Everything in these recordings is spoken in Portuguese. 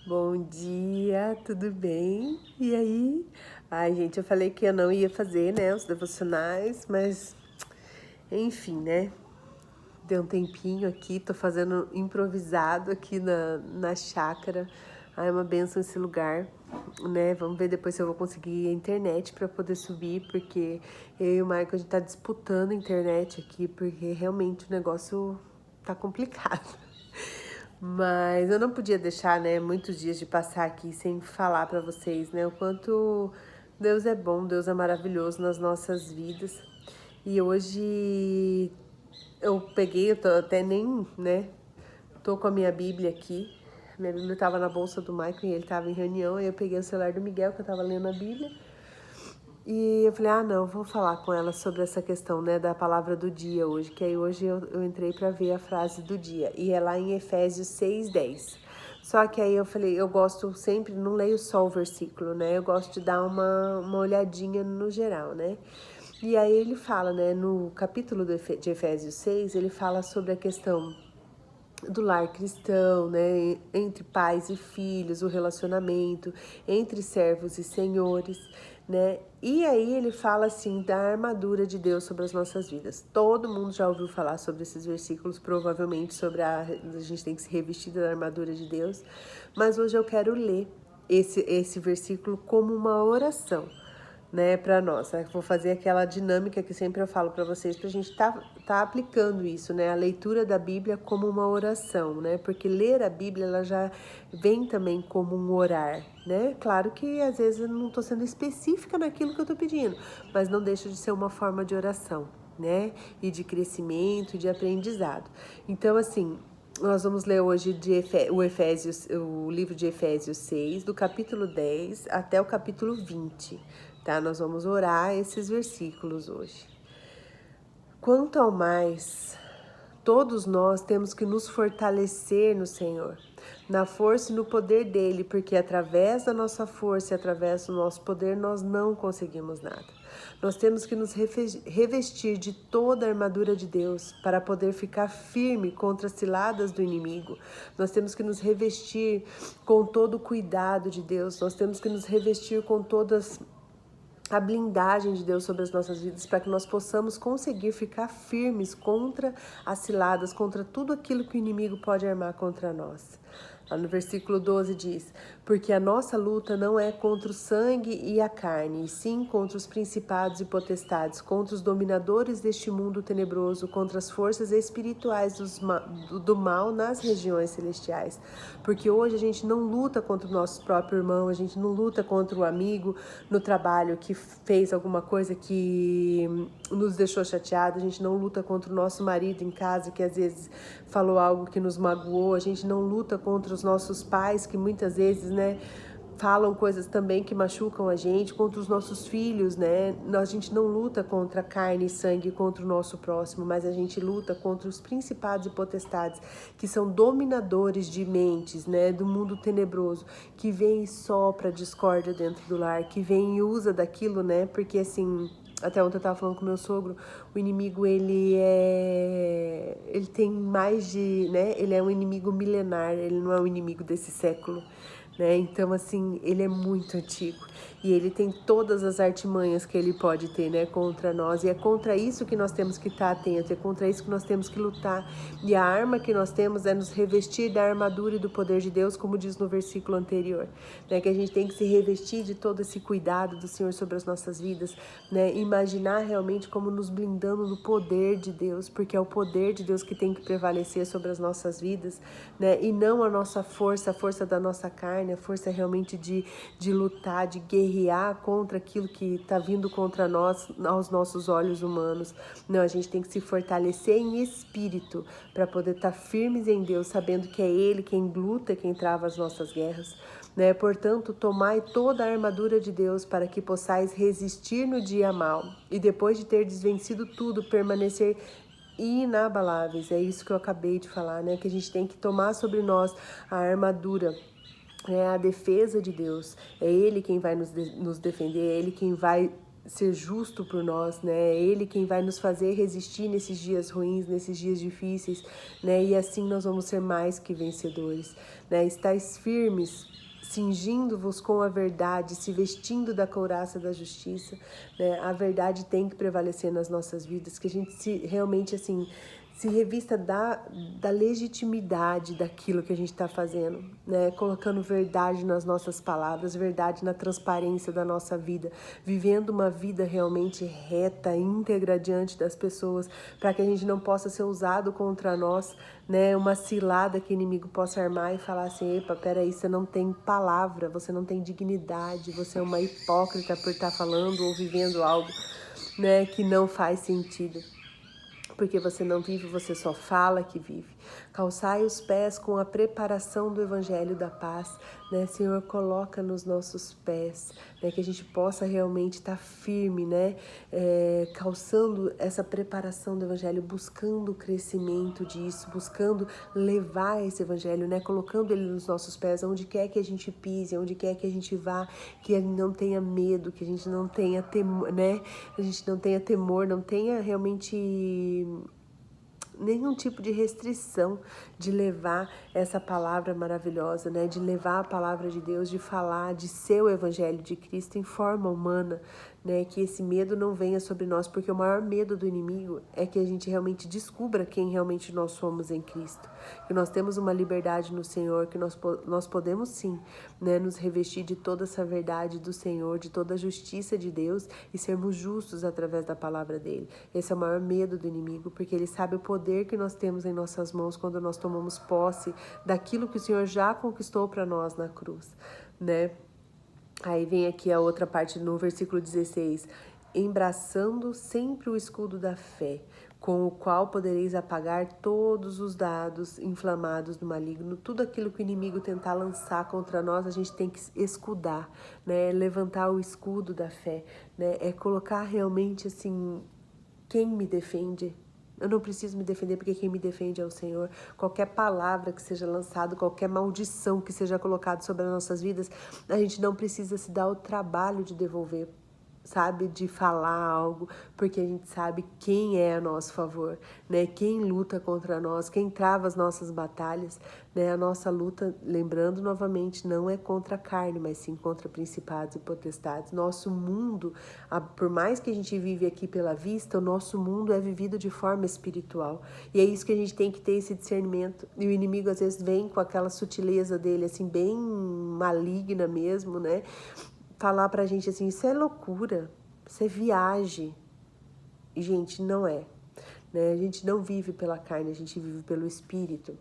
Bom dia, tudo bem? E aí? Ai, gente, eu falei que eu não ia fazer, né, os devocionais, mas enfim, né? Deu um tempinho aqui, tô fazendo improvisado aqui na chácara. Ai, é uma benção esse lugar, né? Vamos ver depois se eu vou conseguir a internet para poder subir, porque eu e o Michael a gente tá disputando a internet aqui, porque realmente o negócio tá complicado. Mas eu não podia deixar, né, muitos dias de passar aqui sem falar para vocês, né, o quanto Deus é bom, Deus é maravilhoso nas nossas vidas. E hoje eu peguei, eu tô até nem, né, tô com a minha Bíblia aqui. Minha Bíblia estava na bolsa do Michael e ele estava em reunião, e eu peguei o celular do Miguel, que eu estava lendo a Bíblia. E eu falei, não, vou falar com ela sobre essa questão, né, da palavra do dia hoje, que aí hoje eu entrei para ver a frase do dia, e é lá em Efésios 6:10. Só que aí eu falei, eu gosto sempre, não leio só o versículo, né, eu gosto de dar uma olhadinha no geral, né. E aí ele fala, né, no capítulo de Efésios 6, ele fala sobre a questão do lar cristão, né, entre pais e filhos, o relacionamento entre servos e senhores, né? E aí ele fala assim da armadura de Deus sobre as nossas vidas. Todo mundo já ouviu falar sobre esses versículos, provavelmente sobre a gente tem que se revestir da armadura de Deus, mas hoje eu quero ler esse versículo como uma oração, né, para nós. Eu vou fazer aquela dinâmica que sempre eu falo para vocês, para a gente tá aplicando isso, né, a leitura da Bíblia como uma oração, né, porque ler a Bíblia ela já vem também como um orar, né. Claro que às vezes eu não estou sendo específica naquilo que eu estou pedindo, mas não deixa de ser uma forma de oração, né, e de crescimento, de aprendizado. Então, assim, nós vamos ler hoje o livro de Efésios 6, do capítulo 10 até o capítulo 20, tá? Nós vamos orar esses versículos hoje. Quanto ao mais, todos nós temos que nos fortalecer no Senhor, na força e no poder dele, porque através da nossa força e através do nosso poder nós não conseguimos nada. Nós temos que nos revestir de toda a armadura de Deus para poder ficar firme contra as ciladas do inimigo. Nós temos que nos revestir com todo o cuidado de Deus. Nós temos que nos revestir com todas a blindagem de Deus sobre as nossas vidas, para que nós possamos conseguir ficar firmes contra as ciladas, contra tudo aquilo que o inimigo pode armar contra nós. Lá no versículo 12 diz: porque a nossa luta não é contra o sangue e a carne, e sim contra os principados e potestades, contra os dominadores deste mundo tenebroso, contra as forças espirituais do mal nas regiões celestiais. Porque hoje a gente não luta contra o nosso próprio irmão, a gente não luta contra o amigo no trabalho que fez alguma coisa que nos deixou chateado, a gente não luta contra o nosso marido em casa que às vezes falou algo que nos magoou, a gente não luta contra os nossos pais que muitas vezes, né, falam coisas também que machucam a gente, contra os nossos filhos, né? A gente não luta contra carne e sangue, contra o nosso próximo, mas a gente luta contra os principados e potestades, que são dominadores de mentes, né? Do mundo tenebroso, que vem e sopra a discórdia dentro do lar, que vem e usa daquilo, né? Porque assim, até ontem eu tava falando com meu sogro, o inimigo ele tem mais de, né? Ele é um inimigo milenar, ele não é um inimigo desse século, né? Então, assim, ele é muito antigo e ele tem todas as artimanhas que ele pode ter, né, contra nós, e é contra isso que nós temos que estar atentos, é contra isso que nós temos que lutar, e a arma que nós temos é nos revestir da armadura e do poder de Deus, como diz no versículo anterior, né, que a gente tem que se revestir de todo esse cuidado do Senhor sobre as nossas vidas, né, imaginar realmente como nos blindando no poder de Deus, porque é o poder de Deus que tem que prevalecer sobre as nossas vidas, né, e não a nossa força, a força da nossa carne, a força realmente de lutar, de guerrear contra aquilo que está vindo contra nós, aos nossos olhos humanos. Não, a gente tem que se fortalecer em espírito para poder estar firmes em Deus, sabendo que é Ele quem luta, quem trava as nossas guerras, né? Portanto, tomai toda a armadura de Deus para que possais resistir no dia mau e depois de ter desvencido tudo, permanecer inabaláveis. É isso que eu acabei de falar, né? Que a gente tem que tomar sobre nós a armadura, é a defesa de Deus, é Ele quem vai nos defender, é Ele quem vai ser justo por nós, né? É Ele quem vai nos fazer resistir nesses dias ruins, nesses dias difíceis, né? E assim nós vamos ser mais que vencedores, né? Estais firmes, cingindo-vos com a verdade, se vestindo da couraça da justiça, né? A verdade tem que prevalecer nas nossas vidas, que a gente realmente assim se revista da legitimidade daquilo que a gente está fazendo, né? Colocando verdade nas nossas palavras, verdade na transparência da nossa vida, vivendo uma vida realmente reta, íntegra diante das pessoas, para que a gente não possa ser usado contra nós, né? Uma cilada que o inimigo possa armar e falar assim: epa, peraí, você não tem palavra, você não tem dignidade, você é uma hipócrita por estar falando ou vivendo algo, né, que não faz sentido. Porque você não vive, você só fala que vive. Calçai os pés com a preparação do Evangelho da Paz, né? Senhor, coloca nos nossos pés, né? Que a gente possa realmente estar firme, né? Calçando essa preparação do Evangelho, buscando o crescimento disso, buscando levar esse Evangelho, né? Colocando ele nos nossos pés, onde quer que a gente pise, onde quer que a gente vá, que a gente não tenha medo, que a gente não tenha temor, né? A gente não tenha temor, não tenha realmente nenhum tipo de restrição de levar essa palavra maravilhosa, né? De levar a palavra de Deus, de falar, de ser o Evangelho de Cristo em forma humana, né? Que esse medo não venha sobre nós, porque o maior medo do inimigo é que a gente realmente descubra quem realmente nós somos em Cristo, que nós temos uma liberdade no Senhor, que nós podemos sim, né? Nos revestir de toda essa verdade do Senhor, de toda a justiça de Deus e sermos justos através da palavra dele. Esse é o maior medo do inimigo, porque ele sabe o poder que nós temos em nossas mãos quando nós tomamos posse daquilo que o Senhor já conquistou para nós na cruz, né? Aí vem aqui a outra parte no versículo 16. Embraçando sempre o escudo da fé, com o qual podereis apagar todos os dados inflamados do maligno. Tudo aquilo que o inimigo tentar lançar contra nós, a gente tem que escudar, né? Levantar o escudo da fé, né? É colocar realmente assim, quem me defende? Eu não preciso me defender, porque quem me defende é o Senhor. Qualquer palavra que seja lançada, qualquer maldição que seja colocada sobre as nossas vidas, a gente não precisa se dar o trabalho de devolver, sabe, de falar algo, porque a gente sabe quem é a nosso favor, né? Quem luta contra nós, quem trava as nossas batalhas, né? A nossa luta, lembrando novamente, não é contra a carne, mas sim contra principados e potestades. Nosso mundo, por mais que a gente vive aqui pela vista, o nosso mundo é vivido de forma espiritual. E é isso que a gente tem que ter, esse discernimento. E o inimigo às vezes vem com aquela sutileza dele, assim, bem maligna mesmo, né? Falar pra gente assim, isso é loucura, isso é viagem. E, gente, não é, né? A gente não vive pela carne, a gente vive pelo Espírito.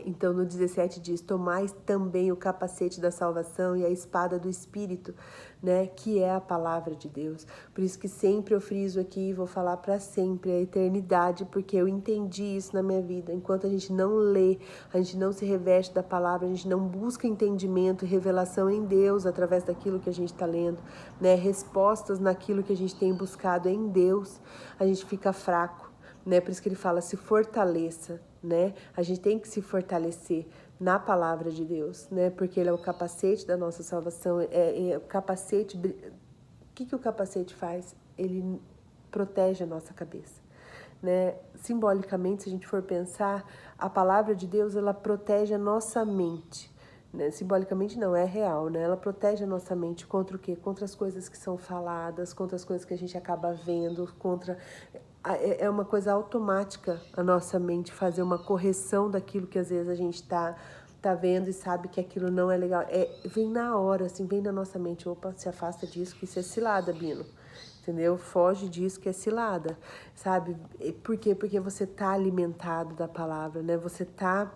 Então no 17 diz: tomai também o capacete da salvação e a espada do Espírito, né, que é a palavra de Deus. Por isso que sempre eu friso aqui e vou falar para sempre, a eternidade, porque eu entendi isso na minha vida. Enquanto a gente não lê, a gente não se reveste da palavra, a gente não busca entendimento e revelação em Deus através daquilo que a gente está lendo, né, respostas naquilo que a gente tem buscado em Deus, a gente fica fraco, né? Por isso que ele fala: se fortaleça, né? A gente tem que se fortalecer na palavra de Deus, né? Porque ele é o capacete da nossa salvação, o capacete. O que o capacete faz? Ele protege a nossa cabeça, né? Simbolicamente, se a gente for pensar, a palavra de Deus, ela protege a nossa mente, né? Simbolicamente não, é real, né? Ela protege a nossa mente contra o quê? Contra as coisas que são faladas, contra as coisas que a gente acaba vendo, contra... É uma coisa automática a nossa mente fazer uma correção daquilo que às vezes a gente tá vendo e sabe que aquilo não é legal. Vem na hora, assim, vem na nossa mente: opa, se afasta disso, que isso é cilada, Bino. Entendeu? Foge disso, que é cilada, sabe? Por quê? Porque você tá alimentado da palavra, né? Você tá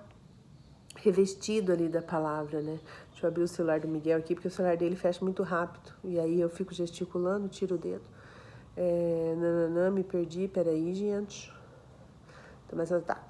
revestido ali da palavra, né? Deixa eu abrir o celular do Miguel aqui, porque o celular dele fecha muito rápido. E aí eu fico gesticulando, tiro o dedo. Me perdi, peraí, gente. Então, mas tá.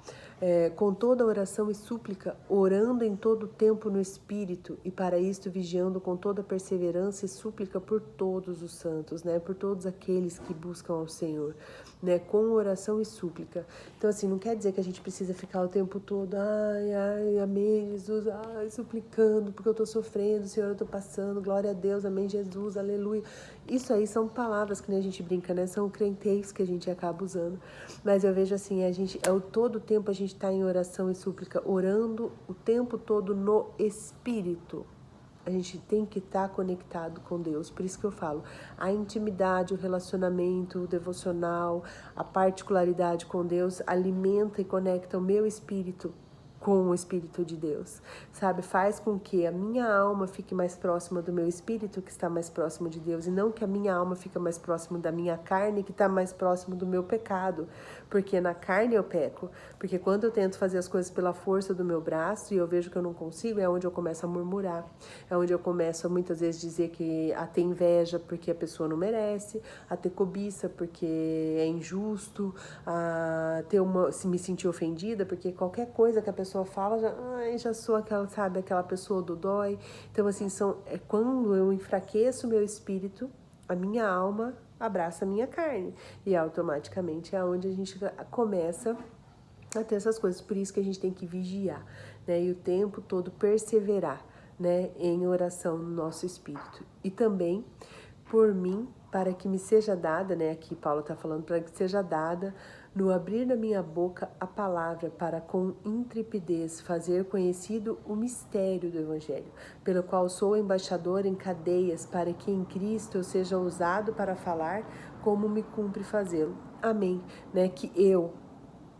com toda oração e súplica, orando em todo o tempo no Espírito, e para isto vigiando com toda perseverança e súplica por todos os santos, né? Por todos aqueles que buscam ao Senhor, né? Com oração e súplica. Então, assim, não quer dizer que a gente precisa ficar o tempo todo, ai, amém, Jesus, ai, suplicando, porque eu tô sofrendo, Senhor, eu tô passando, glória a Deus, amém, Jesus, aleluia. Isso aí são palavras que nem a gente brinca, né? São crentez que a gente acaba usando. Mas eu vejo assim, todo o tempo a gente está em oração e súplica, orando o tempo todo no Espírito. A gente tem que estar conectado com Deus. Por isso que eu falo, a intimidade, o relacionamento, o devocional, a particularidade com Deus alimenta e conecta o meu espírito com o Espírito de Deus, sabe? Faz com que a minha alma fique mais próxima do meu espírito, que está mais próximo de Deus, e não que a minha alma fique mais próxima da minha carne, que está mais próximo do meu pecado, porque na carne eu peco, porque quando eu tento fazer as coisas pela força do meu braço e eu vejo que eu não consigo, é onde eu começo a murmurar, é onde eu começo a muitas vezes dizer a ter inveja porque a pessoa não merece, a ter cobiça porque é injusto, a se me sentir ofendida, porque qualquer coisa que a pessoa fala, já sou aquela, sabe, aquela pessoa do dói. Então, assim, quando eu enfraqueço o meu espírito, a minha alma abraça a minha carne. E automaticamente é onde a gente começa a ter essas coisas. Por isso que a gente tem que vigiar, né? E o tempo todo perseverar, né? Em oração no nosso espírito. E também, por mim, para que me seja dada, né? Aqui Paulo está falando, para que seja dada no abrir da minha boca a palavra, para com intrepidez fazer conhecido o mistério do Evangelho, pelo qual sou embaixador em cadeias, para que em Cristo eu seja usado para falar como me cumpre fazê-lo. Amém. Né? Que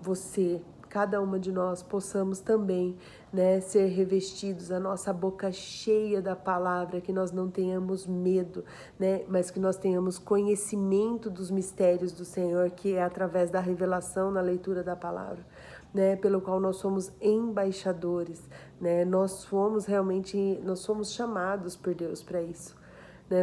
você, cada uma de nós, possamos também, né, ser revestidos, a nossa boca cheia da palavra, que nós não tenhamos medo, né, mas que nós tenhamos conhecimento dos mistérios do Senhor, que é através da revelação na leitura da palavra, né, pelo qual nós somos embaixadores, né, nós somos chamados por Deus para isso.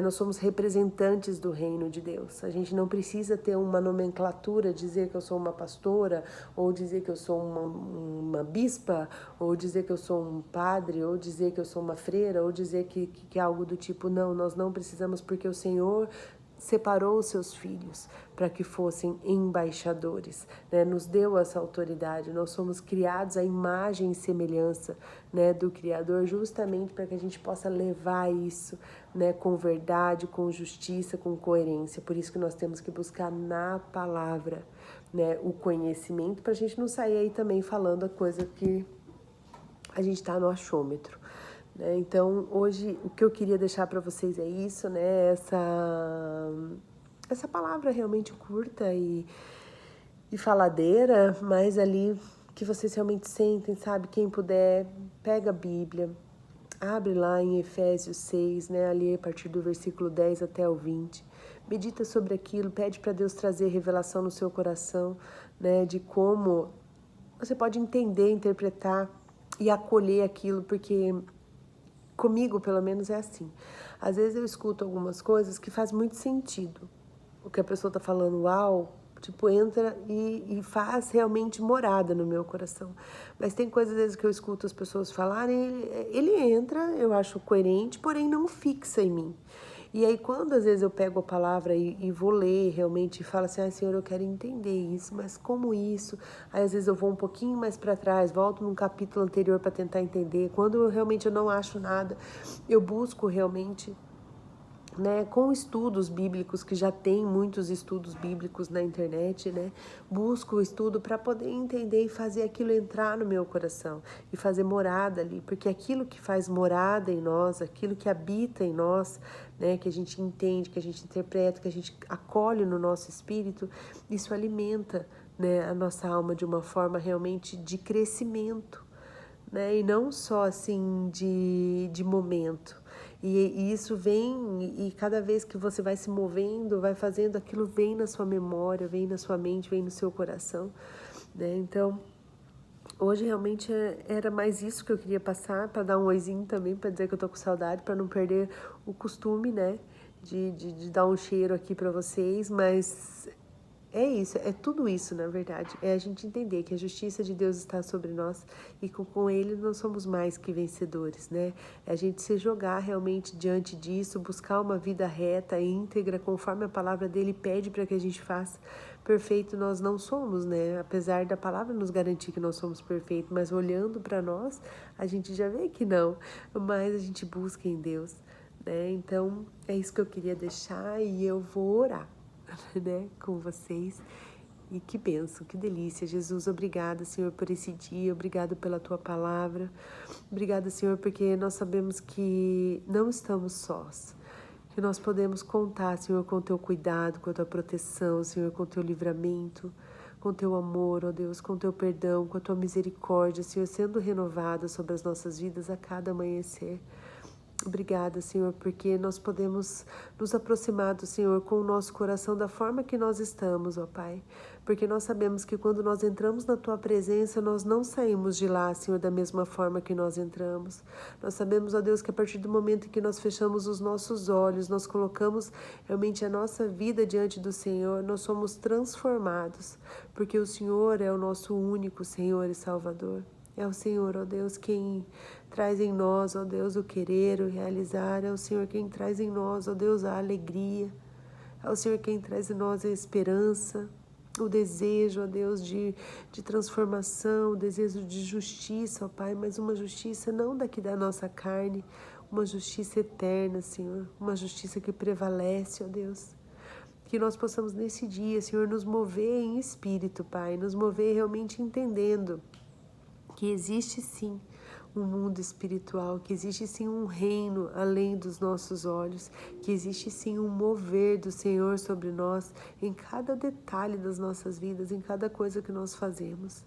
Nós somos representantes do reino de Deus. A gente não precisa ter uma nomenclatura, dizer que eu sou uma pastora, ou dizer que eu sou uma bispa, ou dizer que eu sou um padre, ou dizer que eu sou uma freira, ou dizer que é algo do tipo. Não, nós não precisamos, porque o Senhor separou os seus filhos para que fossem embaixadores, né? Nos deu essa autoridade. Nós somos criados à imagem e semelhança, né, do Criador, justamente para que a gente possa levar isso, né, com verdade, com justiça, com coerência. Por isso que nós temos que buscar na palavra, né, o conhecimento, para a gente não sair aí também falando a coisa que a gente está no achômetro. Então, hoje, o que eu queria deixar para vocês é isso, né? Essa palavra realmente curta e faladeira, mas ali que vocês realmente sentem, sabe? Quem puder, pega a Bíblia, abre lá em Efésios 6, né? Ali a partir do versículo 10 até o 20. Medita sobre aquilo, pede para Deus trazer revelação no seu coração, né? De como você pode entender, interpretar e acolher aquilo, porque comigo, pelo menos, é assim. Às vezes eu escuto algumas coisas que faz muito sentido. O que a pessoa está falando, uau, tipo, entra e faz realmente morada no meu coração. Mas tem coisas, às vezes, que eu escuto as pessoas falarem, ele entra, eu acho coerente, porém não fixa em mim. E aí, quando às vezes eu pego a palavra e vou ler realmente e falo assim, Senhor, eu quero entender isso, mas como isso? Aí às vezes eu vou um pouquinho mais para trás, volto num capítulo anterior para tentar entender. Quando eu não acho nada, eu busco realmente, né, com estudos bíblicos, que já tem muitos estudos bíblicos na internet, né, busco o estudo para poder entender e fazer aquilo entrar no meu coração e fazer morada ali, porque aquilo que faz morada em nós, aquilo que habita em nós, né, que a gente entende, que a gente interpreta, que a gente acolhe no nosso espírito, isso alimenta, né, a nossa alma de uma forma realmente de crescimento, né, e não só assim de momento. E isso vem, e cada vez que você vai se movendo, vai fazendo, aquilo vem na sua memória, vem na sua mente, vem no seu coração, né? Então, hoje realmente era mais isso que eu queria passar, para dar um oizinho também, para dizer que eu tô com saudade, para não perder o costume, né, de dar um cheiro aqui para vocês, mas É isso, é tudo isso, na verdade. É a gente entender que a justiça de Deus está sobre nós e com Ele nós somos mais que vencedores, né? É a gente se jogar realmente diante disso, buscar uma vida reta, íntegra, conforme a palavra dele pede para que a gente faça. Perfeito nós não somos, né? Apesar da palavra nos garantir que nós somos perfeitos, mas olhando para nós, a gente já vê que não, mas a gente busca em Deus, né? Então, é isso que eu queria deixar e eu vou orar. Né, com vocês. E que bênção, que delícia. Jesus, obrigada, Senhor, por esse dia. Obrigada pela tua palavra. Obrigada, Senhor, porque nós sabemos que não estamos sós. Que nós podemos contar, Senhor, com o teu cuidado, com a tua proteção, Senhor, com o teu livramento, com o teu amor, ó Deus, com o teu perdão, com a tua misericórdia, Senhor, sendo renovada sobre as nossas vidas a cada amanhecer. Obrigada, Senhor, porque nós podemos nos aproximar do Senhor com o nosso coração da forma que nós estamos, ó Pai. Porque nós sabemos que quando nós entramos na Tua presença, nós não saímos de lá, Senhor, da mesma forma que nós entramos. Nós sabemos, ó Deus, que a partir do momento em que nós fechamos os nossos olhos, nós colocamos realmente a nossa vida diante do Senhor, nós somos transformados, porque o Senhor é o nosso único Senhor e Salvador. É o Senhor, ó Deus, quem traz em nós, ó Deus, o querer, o realizar. É o Senhor quem traz em nós, ó Deus, a alegria. É o Senhor quem traz em nós a esperança, o desejo, ó Deus, de transformação, o desejo de justiça, ó Pai, mas uma justiça não daqui da nossa carne, uma justiça eterna, Senhor, uma justiça que prevalece, ó Deus. Que nós possamos nesse dia, Senhor, nos mover em espírito, Pai, nos mover realmente entendendo que existe sim um mundo espiritual, que existe sim um reino além dos nossos olhos, que existe sim um mover do Senhor sobre nós em cada detalhe das nossas vidas, em cada coisa que nós fazemos.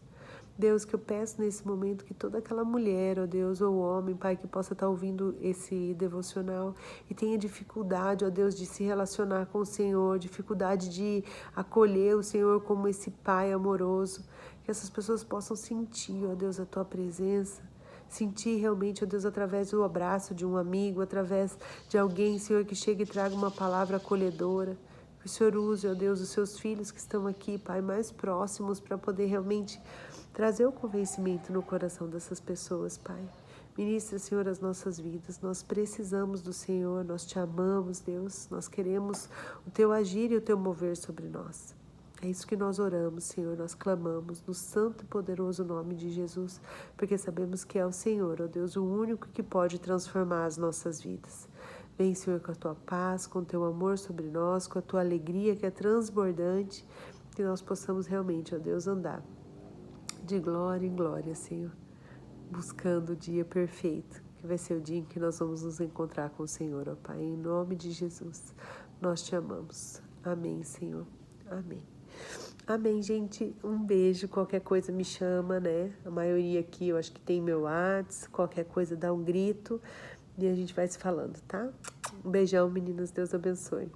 Deus, que eu peço nesse momento que toda aquela mulher, ó Deus, ou homem, Pai, que possa estar ouvindo esse devocional e tenha dificuldade, ó Deus, de se relacionar com o Senhor, dificuldade de acolher o Senhor como esse Pai amoroso, que essas pessoas possam sentir, ó Deus, a Tua presença, sentir realmente, ó Deus, através do abraço de um amigo, através de alguém, Senhor, que chegue e traga uma palavra acolhedora. Que o Senhor use, ó Deus, os seus filhos que estão aqui, Pai, mais próximos, para poder realmente trazer o convencimento no coração dessas pessoas, Pai. Ministra, Senhor, as nossas vidas. Nós precisamos do Senhor, nós te amamos, Deus. Nós queremos o teu agir e o teu mover sobre nós. É isso que nós oramos, Senhor, nós clamamos no santo e poderoso nome de Jesus, porque sabemos que é o Senhor, ó Deus, o único que pode transformar as nossas vidas. Vem, Senhor, com a Tua paz, com o Teu amor sobre nós, com a Tua alegria que é transbordante, que nós possamos realmente, ó Deus, andar de glória em glória, Senhor, buscando o dia perfeito, que vai ser o dia em que nós vamos nos encontrar com o Senhor, ó Pai, em nome de Jesus, nós te amamos. Amém, Senhor. Amém. Amém, gente. Um beijo. Qualquer coisa me chama, né? A maioria aqui eu acho que tem meu WhatsApp. Qualquer coisa dá um grito e a gente vai se falando, tá? Um beijão, meninas. Deus abençoe.